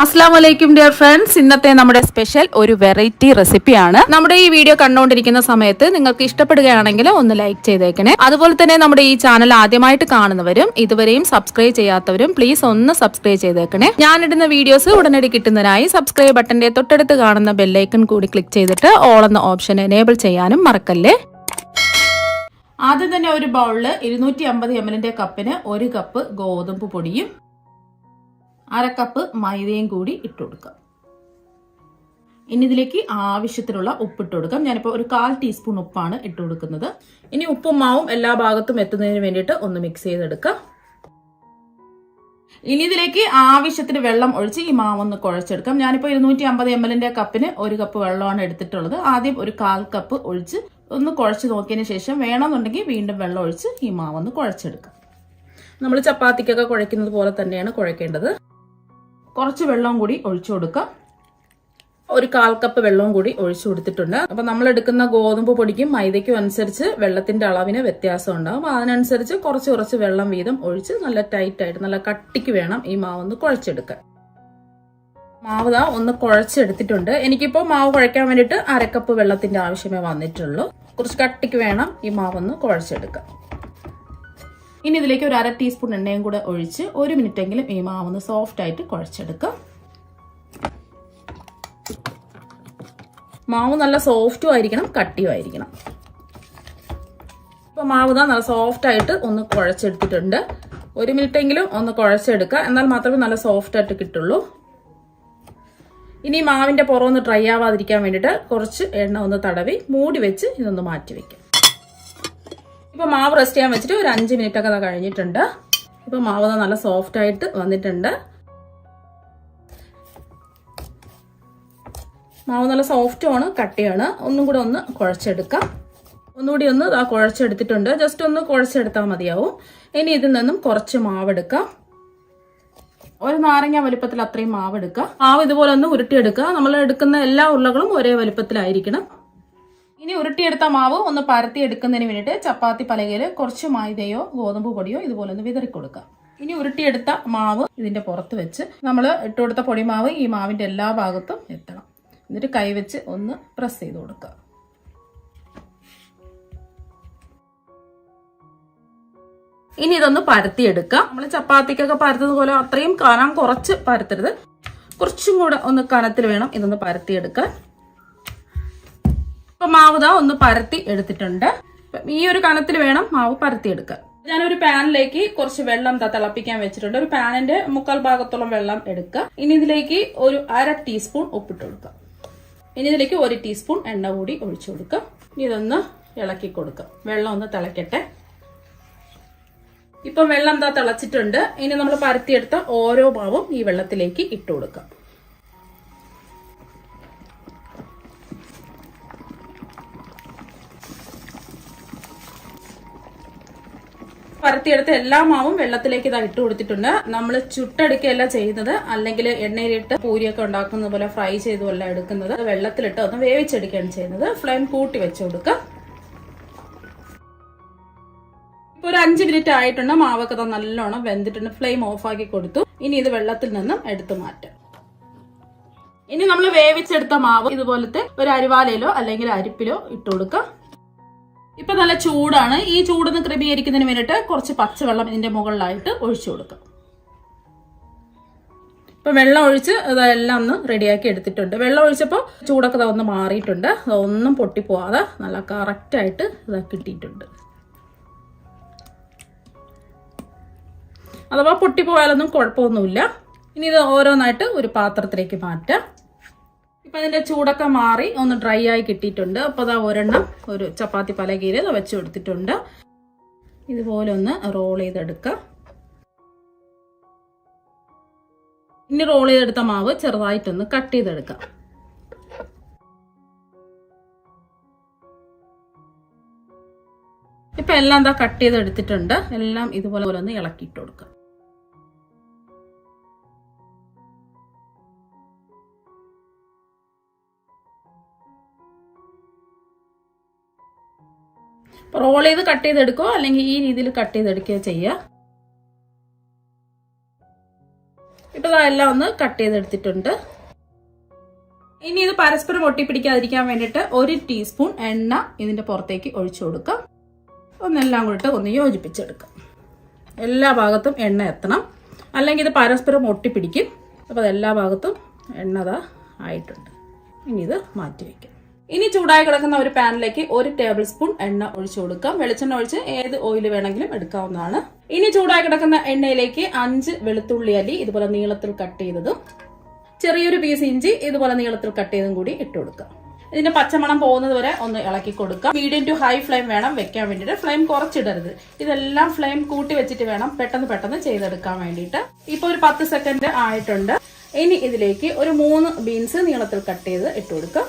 അസ്സലാമലൈക്കും dear friends, ഇന്നത്തെ നമ്മുടെ സ്പെഷ്യൽ ഒരു വെറൈറ്റി റെസിപ്പിയാണ്. നമ്മുടെ ഈ വീഡിയോ കണ്ടുകൊണ്ടിരിക്കുന്ന സമയത്ത് നിങ്ങൾക്ക് ഇഷ്ടപ്പെടുകയാണെങ്കിൽ ഒന്ന് ലൈക്ക് ചെയ്തേക്കണേ. അതുപോലെ തന്നെ നമ്മുടെ ഈ ചാനൽ ആദ്യമായിട്ട് കാണുന്നവരും ഇതുവരെയും സബ്സ്ക്രൈബ് ചെയ്യാത്തവരും പ്ലീസ് ഒന്ന് സബ്സ്ക്രൈബ് ചെയ്തേക്കണേ. ഞാനിടുന്ന വീഡിയോസ് ഉടനടി കിട്ടുന്നതിനായി സബ്സ്ക്രൈബ് ബട്ടന്റെ തൊട്ടടുത്ത് കാണുന്ന ബെല്ലൈക്കൺ കൂടി ക്ലിക്ക് ചെയ്തിട്ട് ഓൾ എന്ന ഓപ്ഷൻ എനേബിൾ ചെയ്യാനും മറക്കല്ലേ. ആദ്യം തന്നെ ഒരു ബൗളിൽ 250 ml കപ്പിന് 1 കപ്പ് ഗോതമ്പ് പൊടിയും 1/2 കപ്പ് മൈദയും കൂടി ഇട്ട് കൊടുക്കാം. ഇനി ഇതിലേക്ക് ആവശ്യത്തിനുള്ള ഉപ്പിട്ട് കൊടുക്കാം. ഞാനിപ്പോൾ ഒരു 1/4 ടീസ്പൂൺ ഉപ്പാണ് ഇട്ട് കൊടുക്കുന്നത്. ഇനി ഉപ്പും മാവും എല്ലാ ഭാഗത്തും എത്തുന്നതിന് വേണ്ടിയിട്ട് ഒന്ന് മിക്സ് ചെയ്തെടുക്കാം. ഇനി ഇതിലേക്ക് ആവശ്യത്തിന് വെള്ളം ഒഴിച്ച് ഈ മാവൊന്ന് കുഴച്ചെടുക്കാം. ഞാനിപ്പോൾ 250 ml കപ്പിന് 1 കപ്പ് വെള്ളമാണ് എടുത്തിട്ടുള്ളത്. ആദ്യം ഒരു 1/4 കപ്പ് ഒഴിച്ച് ഒന്ന് കുഴച്ച് നോക്കിയതിന് ശേഷം വേണമെന്നുണ്ടെങ്കിൽ വീണ്ടും വെള്ളം ഒഴിച്ച് ഈ മാവൊന്ന് കുഴച്ചെടുക്കാം. നമ്മൾ ചപ്പാത്തിക്കൊക്കെ കുഴയ്ക്കുന്നത് പോലെ തന്നെയാണ് കുഴക്കേണ്ടത്. കുറച്ച് വെള്ളം കൂടി ഒഴിച്ചു കൊടുക്കാം. ഒരു 1/4 കപ്പ് വെള്ളവും കൂടി ഒഴിച്ചു കൊടുത്തിട്ടുണ്ട്. അപ്പൊ നമ്മൾ എടുക്കുന്ന ഗോതമ്പ് പൊടിക്കും മൈദയ്ക്കും അനുസരിച്ച് വെള്ളത്തിന്റെ അളവിന് വ്യത്യാസം ഉണ്ടാവും. അതിനനുസരിച്ച് കുറച്ച് വെള്ളം വീതം ഒഴിച്ച് നല്ല ടൈറ്റ് ആയിട്ട് നല്ല കട്ടിക്ക് വേണം ഈ മാവൊന്ന് കുഴച്ചെടുക്കാൻ. മാവ് ദാ ഒന്ന് കുഴച്ചെടുത്തിട്ടുണ്ട്. എനിക്കിപ്പോ മാവ് കുഴയ്ക്കാൻ വേണ്ടിയിട്ട് 1/2 കപ്പ് വെള്ളത്തിന്റെ ആവശ്യമേ വന്നിട്ടുള്ളൂ. കുറച്ച് കട്ടിക്ക് വേണം ഈ മാവൊന്ന് കുഴച്ചെടുക്കാൻ. ഇനി ഇതിലേക്ക് ഒരു 1/2 ടീസ്പൂൺ എണ്ണയും കൂടെ ഒഴിച്ച് 1 മിനിറ്റെങ്കിലും ഈ മാവൊന്ന് സോഫ്റ്റ് ആയിട്ട് കുഴച്ചെടുക്കാം. മാവ് നല്ല സോഫ്റ്റും ആയിരിക്കണം, കട്ടിയും ആയിരിക്കണം. ഇപ്പൊ മാവ് നല്ല സോഫ്റ്റ് ആയിട്ട് ഒന്ന് കുഴച്ചെടുത്തിട്ടുണ്ട്. 1 മിനിറ്റെങ്കിലും ഒന്ന് കുഴച്ചെടുക്കുക, എന്നാൽ മാത്രമേ നല്ല സോഫ്റ്റ് ആയിട്ട് കിട്ടുള്ളൂ. ഇനി മാവിന്റെ പുറമൊന്ന് ഡ്രൈ ആവാതിരിക്കാൻ വേണ്ടിയിട്ട് കുറച്ച് എണ്ണ ഒന്ന് തടവി മൂടി വെച്ച് ഇതൊന്ന് മാറ്റി വെക്കാം. ഇപ്പൊ മാവ് റെസ്റ്റ് ചെയ്യാൻ വെച്ചിട്ട് ഒരു 5 മിനിറ്റ് ഒക്കെ കഴിഞ്ഞിട്ടുണ്ട്. ഇപ്പൊ മാവ് നല്ല സോഫ്റ്റ് ആയിട്ട് വന്നിട്ടുണ്ട്. മാവ് നല്ല സോഫ്റ്റും ആണ്, കട്ടിയാണ്. ഒന്നും കൂടെ ഒന്ന് കുഴച്ചെടുക്കാം. ഒന്നുകൂടി ഒന്ന് കുഴച്ചെടുത്തിട്ടുണ്ട്. ജസ്റ്റ് ഒന്ന് കുഴച്ചെടുത്താൽ മതിയാവും. ഇനി ഇതിൽ നിന്നും കുറച്ച് മാവ് എടുക്കാം. ഒരു നാരങ്ങ വലുപ്പത്തിൽ അത്രയും മാവ് എടുക്കുക. മാവ് ഇതുപോലെ ഒന്ന് ഉരുട്ടിയെടുക്കുക. നമ്മൾ എടുക്കുന്ന എല്ലാ ഉരുളകളും ഒരേ വലുപ്പത്തിലായിരിക്കണം. ഇനി ഉരുട്ടിയെടുത്ത മാവ് ഒന്ന് പരത്തി എടുക്കുന്നതിന് വേണ്ടിയിട്ട് ചപ്പാത്തി പലകയിൽ കുറച്ച് മൈദയോ ഗോതമ്പ് പൊടിയോ ഇതുപോലെ ഒന്ന് വിതറി കൊടുക്കാം. ഇനി ഉരുട്ടിയെടുത്ത മാവ് ഇതിന്റെ പുറത്ത് വെച്ച് നമ്മൾ ഇട്ടുകൊടുത്ത പൊടിമാവ് ഈ മാവിന്റെ എല്ലാ ഭാഗത്തും എത്തണം. എന്നിട്ട് കൈവച്ച് ഒന്ന് പ്രസ് ചെയ്ത് കൊടുക്കുക. ഇനി ഇതൊന്ന് പരത്തിയെടുക്കാം. നമ്മൾ ചപ്പാത്തിക്കൊക്കെ പരത്തുന്നത് പോലെ അത്രയും കനം കുറച്ച് പരത്തരുത്. കുറച്ചും കൂടെ ഒന്ന് കനത്തിൽ വേണം ഇതൊന്ന് പരത്തിയെടുക്കാൻ. ഇപ്പൊ മാവ് ഒന്ന് പരത്തി എടുത്തിട്ടുണ്ട്. ഈ ഒരു കനത്തിൽ വേണം മാവ് പരത്തിയെടുക്കാൻ. ഞാനൊരു പാനിലേക്ക് കുറച്ച് വെള്ളം തിളപ്പിക്കാൻ വെച്ചിട്ടുണ്ട്. ഒരു പാനിന്റെ 1/4 ഭാഗത്തോളം വെള്ളം എടുക്കുക. ഇനി ഇതിലേക്ക് ഒരു 1/2 ടീസ്പൂൺ ഉപ്പിട്ട് കൊടുക്കുക. ഇനി ഇതിലേക്ക് 1 ടീസ്പൂൺ എണ്ണ കൂടി ഒഴിച്ചു കൊടുക്കുക. ഇതൊന്ന് ഇളക്കി കൊടുക്കുക. വെള്ളം ഒന്ന് തിളക്കട്ടെ. ഇപ്പൊ വെള്ളം തിളച്ചിട്ടുണ്ട്. ഇനി നമ്മൾ പരത്തിയെടുത്ത ഓരോ മാവും ഈ വെള്ളത്തിലേക്ക് ഇട്ട് കൊടുക്കാം. പരത്തിയെടുത്ത എല്ലാ മാവും വെള്ളത്തിലേക്ക് ഇട്ട് കൊടുത്തിട്ടുണ്ട്. നമ്മൾ ചുട്ടെടുക്കുകയല്ല ചെയ്യുന്നത്, അല്ലെങ്കിൽ എണ്ണയിലിട്ട് പൂരിയൊക്കെ ഉണ്ടാക്കുന്നത് പോലെ ഫ്രൈ ചെയ്തുമല്ല എടുക്കുന്നത്. വെള്ളത്തിലിട്ട് ഒന്ന് വേവിച്ചെടുക്കുകയാണ് ചെയ്യുന്നത്. ഫ്ലെയിം കൂട്ടി വെച്ച് കൊടുക്കുക. ഇപ്പൊ ഒരു 5 മിനിറ്റ് ആയിട്ടുണ്ട്. മാവൊക്കെ നല്ലോണം വെന്തിട്ടുണ്ട്. ഫ്ലെയിം ഓഫ് ആക്കി കൊടുത്തു. ഇനി ഇത് വെള്ളത്തിൽ നിന്നും എടുത്തു മാറ്റാം. ഇനി നമ്മൾ വേവിച്ചെടുത്ത മാവ് ഇതുപോലത്തെ ഒരു അരിവാലയിലോ അല്ലെങ്കിൽ അരിപ്പിലോ ഇട്ട് കൊടുക്കാം. ഇപ്പൊ നല്ല ചൂടാണ്. ഈ ചൂടൊന്ന് ക്രമീകരിക്കുന്നതിന് വേണ്ടിയിട്ട് കുറച്ച് പച്ചവെള്ളം ഇതിന്റെ മുകളിലായിട്ട് ഒഴിച്ചു കൊടുക്കാം. ഇപ്പൊ വെള്ളം ഒഴിച്ച് ഇതെല്ലാം ഒന്ന് റെഡിയാക്കി എടുത്തിട്ടുണ്ട്. വെള്ളം ഒഴിച്ചപ്പോൾ ചൂടൊക്കെ ഒന്ന് മാറിയിട്ടുണ്ട്. അതൊന്നും പൊട്ടിപ്പോവാതെ നല്ല കറക്റ്റ് ആയിട്ട് ഇത് കിട്ടിയിട്ടുണ്ട്. അഥവാ പൊട്ടിപ്പോയാലൊന്നും കുഴപ്പമൊന്നുമില്ല. ഇനി ഇത് ഓരോന്നായിട്ട് ഒരു പാത്രത്തിലേക്ക് മാറ്റാം. ഇപ്പൊ ഇതിന്റെ ചൂടൊക്കെ മാറി ഒന്ന് ഡ്രൈ ആയി കിട്ടിയിട്ടുണ്ട്. അപ്പൊ അതാ ഒരെണ്ണം ഒരു ചപ്പാത്തി പലകയിൽ വെച്ച് കൊടുത്തിട്ടുണ്ട്. ഇതുപോലെ ഒന്ന് റോൾ ചെയ്തെടുക്കാം. ഇനി റോൾ ചെയ്തെടുത്ത മാവ് ചെറുതായിട്ടൊന്ന് കട്ട് ചെയ്തെടുക്കാം. ഇപ്പൊ എല്ലാം കട്ട് ചെയ്തെടുത്തിട്ടുണ്ട്. എല്ലാം ഇതുപോലെ ഒന്ന് ഇളക്കിയിട്ട് കൊടുക്കാം. റോൾ ചെയ്ത് കട്ട് ചെയ്തെടുക്കുകയോ അല്ലെങ്കിൽ ഈ രീതിയിൽ കട്ട് ചെയ്തെടുക്കുകയോ ചെയ്യുക. ഇപ്പൊ ഇപ്പോൾ എല്ലാം ഒന്ന് കട്ട് ചെയ്തെടുത്തിട്ടുണ്ട്. ഇനി ഇത് പരസ്പരം ഒട്ടിപ്പിടിക്കാതിരിക്കാൻ വേണ്ടിയിട്ട് 1 ടീസ്പൂൺ എണ്ണ ഇതിന്റെ പുറത്തേക്ക് ഒഴിച്ചു കൊടുക്കാം. ഒന്നെല്ലാം കൂടിയിട്ട് ഒന്ന് യോജിപ്പിച്ചെടുക്കാം. എല്ലാ ഭാഗത്തും എണ്ണ എത്തണം, അല്ലെങ്കിൽ ഇത് പരസ്പരം ഒട്ടിപ്പിടിക്കും. അപ്പോൾ അതെല്ലാ ഭാഗത്തും എണ്ണതാ ആയിട്ടുണ്ട്. ഇനി ഇത് മാറ്റി വയ്ക്കാം. ഇനി ചൂടായി കിടക്കുന്ന ഒരു പാനിലേക്ക് 1 ടേബിൾ സ്പൂൺ എണ്ണ ഒഴിച്ചു കൊടുക്കാം. വെളിച്ചെണ്ണ ഒഴിച്ച് ഏത് ഓയിൽ വേണമെങ്കിലും എടുക്കാവുന്നതാണ്. ഇനി ചൂടായി കിടക്കുന്ന എണ്ണയിലേക്ക് 5 വെളുത്തുള്ളി അല്ലി ഇതുപോലെ നീളത്തിൽ കട്ട് ചെയ്തതും ചെറിയൊരു പീസ് ഇഞ്ചി ഇതുപോലെ നീളത്തിൽ കട്ട് ചെയ്തും കൂടി ഇട്ട് കൊടുക്കാം. ഇതിന്റെ പച്ചമണം പോകുന്നത് വരെ ഒന്ന് ഇളക്കി കൊടുക്കാം. മീഡിയം ടു ഹൈ ഫ്ലെയിം വേണം വെക്കാൻ വേണ്ടിയിട്ട്. ഫ്ലെയിം കുറച്ചിടരുത്. ഇതെല്ലാം ഫ്ലെയിം കൂട്ടി വെച്ചിട്ട് വേണം പെട്ടെന്ന് ചെയ്തെടുക്കാൻ വേണ്ടിയിട്ട്. ഇപ്പൊ ഒരു 10 സെക്കൻഡ് ആയിട്ടുണ്ട്. ഇനി ഇതിലേക്ക് ഒരു 3 ബീൻസ് നീളത്തിൽ കട്ട് ചെയ്ത് ഇട്ട് കൊടുക്കാം.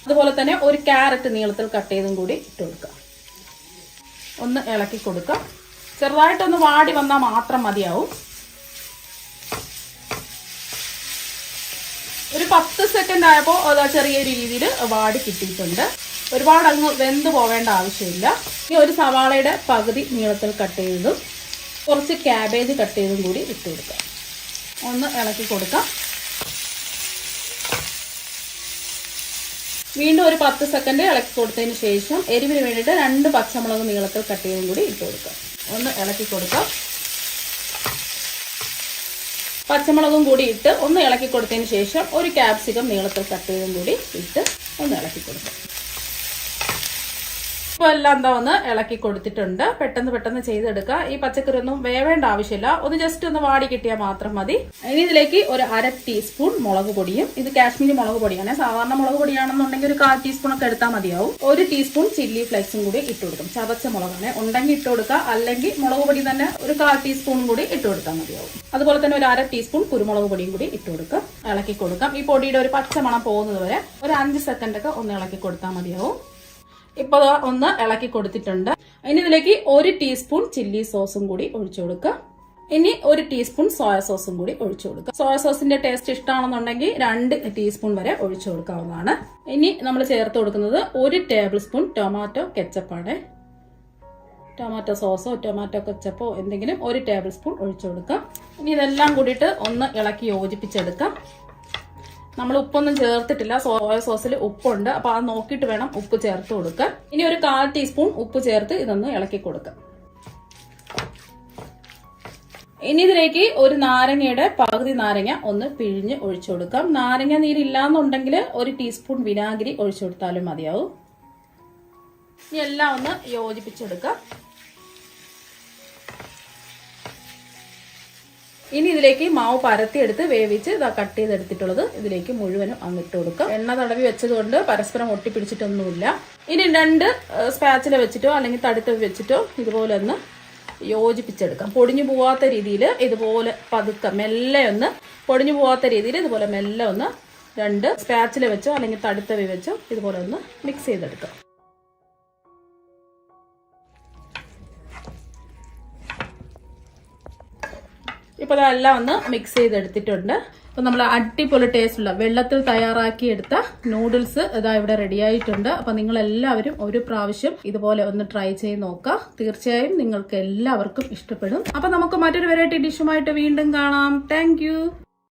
അതുപോലെ തന്നെ ഒരു ക്യാരറ്റ് നീളത്തിൽ കട്ട് ചെയ്തും കൂടി ഇട്ട് കൊടുക്കാം. ഒന്ന് ഇളക്കി കൊടുക്കാം. ചെറുതായിട്ടൊന്ന് വാടി വന്നാൽ മാത്രം മതിയാവും. ഒരു 10 സെക്കൻഡ് ആയപ്പോൾ അത് ചെറിയൊരു രീതിയിൽ വാടി കിട്ടിയിട്ടുണ്ട്. ഒരുപാട് അങ്ങ് വെന്ത് പോവേണ്ട ആവശ്യമില്ല. ഇനി ഒരു സവാളയുടെ പകുതി നീളത്തിൽ കട്ട് ചെയ്തതും കുറച്ച് ക്യാബേജ് കട്ട് ചെയ്തും കൂടി ഇട്ട് കൊടുക്കാം. ഒന്ന് ഇളക്കി കൊടുക്കാം. വീണ്ടും ഒരു 10 സെക്കൻഡ് ഇളക്കി കൊടുത്തതിന് ശേഷം എരിവിന് വേണ്ടിയിട്ട് 2 പച്ചമുളക് നീളത്തിൽ കട്ട് ചെയ്തും കൂടി ഇട്ട് കൊടുക്കാം. ഒന്ന് ഇളക്കി കൊടുക്കാം. പച്ചമുളകും കൂടി ഇട്ട് ഒന്ന് ഇളക്കി കൊടുത്തതിന് ശേഷം ഒരു ക്യാപ്സിക്കം നീളത്തിൽ കട്ട് ചെയ്തും കൂടി ഇട്ട് ഒന്ന് ഇളക്കി കൊടുക്കാം. ഇപ്പോൾ എല്ലാം എന്താ ഒന്ന് ഇളക്കി കൊടുത്തിട്ടുണ്ട്. പെട്ടെന്ന് ചെയ്തെടുക്കുക. ഈ പച്ചക്കറി ഒന്നും വേവേണ്ട ആവശ്യമില്ല. ഒന്ന് ജസ്റ്റ് ഒന്ന് വാടി കിട്ടിയാൽ മാത്രം മതി. ഇനി ഇതിലേക്ക് ഒരു 1/2 ടീസ്പൂൺ മുളക് പൊടിയും, ഇത് കാശ്മീരി മുളക് പൊടിയാണ്. സാധാരണ മുളക് പൊടിയാണെന്നുണ്ടെങ്കിൽ ഒരു 1/4 ടീസ്പൂൺ ഒക്കെ എടുത്താൽ മതിയാവും. 1 ടീസ്പൂൺ ചില്ലി ഫ്ലേക്സും കൂടി ഇട്ട് കൊടുക്കും. ചതച്ച മുളകാണ്, ഉണ്ടെങ്കിൽ ഇട്ട് കൊടുക്കുക. അല്ലെങ്കിൽ മുളക് പൊടി തന്നെ ഒരു 1/4 ടീസ്പൂൺ കൂടി ഇട്ട് കൊടുത്താൽ മതിയാവും. അതുപോലെ തന്നെ ഒരു 1/2 ടീസ്പൂൺ കുരുമുളക് പൊടിയും കൂടി ഇട്ട് കൊടുക്കാം. ഇളക്കി കൊടുക്കാം. ഈ പൊടിയുടെ ഒരു പച്ചമണം പോകുന്നത് വരെ ഒരു 5 സെക്കൻഡ് ഒക്കെ ഒന്ന് ഇളക്കി കൊടുത്താൽ മതിയാവും. ഇപ്പോൾ ഒന്ന് ഇളക്കി കൊടുത്തിട്ടുണ്ട്. ഇനി ഇതിലേക്ക് 1 ടീസ്പൂൺ ചില്ലി സോസും കൂടി ഒഴിച്ചു കൊടുക്കുക. ഇനി 1 ടീസ്പൂൺ സോയ സോസും കൂടി ഒഴിച്ചു കൊടുക്കുക. സോയ സോസിന്റെ ടേസ്റ്റ് ഇഷ്ടമാണെന്നുണ്ടെങ്കിൽ 2 ടീസ്പൂൺ വരെ ഒഴിച്ചു കൊടുക്കാവുന്നതാണ്. ഇനി നമ്മൾ ചേർത്ത് കൊടുക്കുന്നത് 1 ടേബിൾ സ്പൂൺ ടൊമാറ്റോ കെച്ചപ്പാണ്. ടൊമാറ്റോ സോസോ ടൊമാറ്റോ കെച്ചപ്പോ എന്തെങ്കിലും 1 ടേബിൾ സ്പൂൺ ഒഴിച്ചു കൊടുക്കാം. ഇനി ഇതെല്ലാം കൂടിയിട്ട് ഒന്ന് ഇളക്കി യോജിപ്പിച്ചെടുക്കാം. നമ്മൾ ഉപ്പൊന്നും ചേർത്തിട്ടില്ല. സോയ സോസിൽ ഉപ്പുണ്ട്. അപ്പൊ അത് നോക്കിയിട്ട് വേണം ഉപ്പ് ചേർത്ത് കൊടുക്കാൻ. ഇനി ഒരു 1/4 ടീസ്പൂൺ ഉപ്പ് ചേർത്ത് ഇതൊന്ന് ഇളക്കി കൊടുക്കാം. ഇനി ഇതിലേക്ക് ഒരു നാരങ്ങയുടെ പകുതി നാരങ്ങ ഒന്ന് പിഴിഞ്ഞ് ഒഴിച്ചു കൊടുക്കാം. നാരങ്ങ നീരില്ലാന്നുണ്ടെങ്കിൽ 1 ടീസ്പൂൺ വിനാഗിരി ഒഴിച്ചു കൊടുത്താലും മതിയാവും. ഇനി എല്ലാം ഒന്ന് യോജിപ്പിച്ചെടുക്കാം. ഇനി ഇതിലേക്ക് മാവ് പരത്തിയെടുത്ത് വേവിച്ച് കട്ട് ചെയ്തെടുത്തിട്ടുള്ളത് ഇതിലേക്ക് മുഴുവനും അങ്ങിട്ട് കൊടുക്കാം. എണ്ണ തടവി വെച്ചതുകൊണ്ട് പരസ്പരം ഒട്ടിപ്പിടിച്ചിട്ടൊന്നുമില്ല. ഇനി 2 സ്പാച്ചില വെച്ചിട്ടോ അല്ലെങ്കിൽ തടുത്ത് വെച്ചിട്ടോ ഇതുപോലെ ഒന്ന് യോജിപ്പിച്ചെടുക്കാം. പൊടിഞ്ഞു പോവാത്ത രീതിയിൽ ഇതുപോലെ പതുക്കെ മെല്ലെ ഒന്ന് പൊടിഞ്ഞു പോവാത്ത രീതിയിൽ ഇതുപോലെ മെല്ലെ ഒന്ന് 2 സ്പാച്ചില വെച്ചോ അല്ലെങ്കിൽ തടുത്തവി വെച്ചോ ഇതുപോലെ ഒന്ന് മിക്സ് ചെയ്തെടുക്കാം. ഇപ്പോൾ അതെല്ലാം ഒന്ന് മിക്സ് ചെയ്തെടുത്തിട്ടുണ്ട്. അപ്പോൾ നമ്മൾ അടിപൊളി ടേസ്റ്റുള്ള വെള്ളത്തിൽ തയ്യാറാക്കിയെടുത്ത നൂഡിൽസ് ഇതാ ഇവിടെ റെഡി ആയിട്ടുണ്ട്. അപ്പോൾ നിങ്ങൾ എല്ലാവരും ഒരു പ്രാവശ്യം ഇതുപോലെ ഒന്ന് ട്രൈ ചെയ്ത് നോക്കുക. തീർച്ചയായും നിങ്ങൾക്ക് എല്ലാവർക്കും ഇഷ്ടപ്പെടും. അപ്പോൾ നമുക്ക് മറ്റൊരു വെറൈറ്റി ഡിഷുമായിട്ട് വീണ്ടും കാണാം. താങ്ക്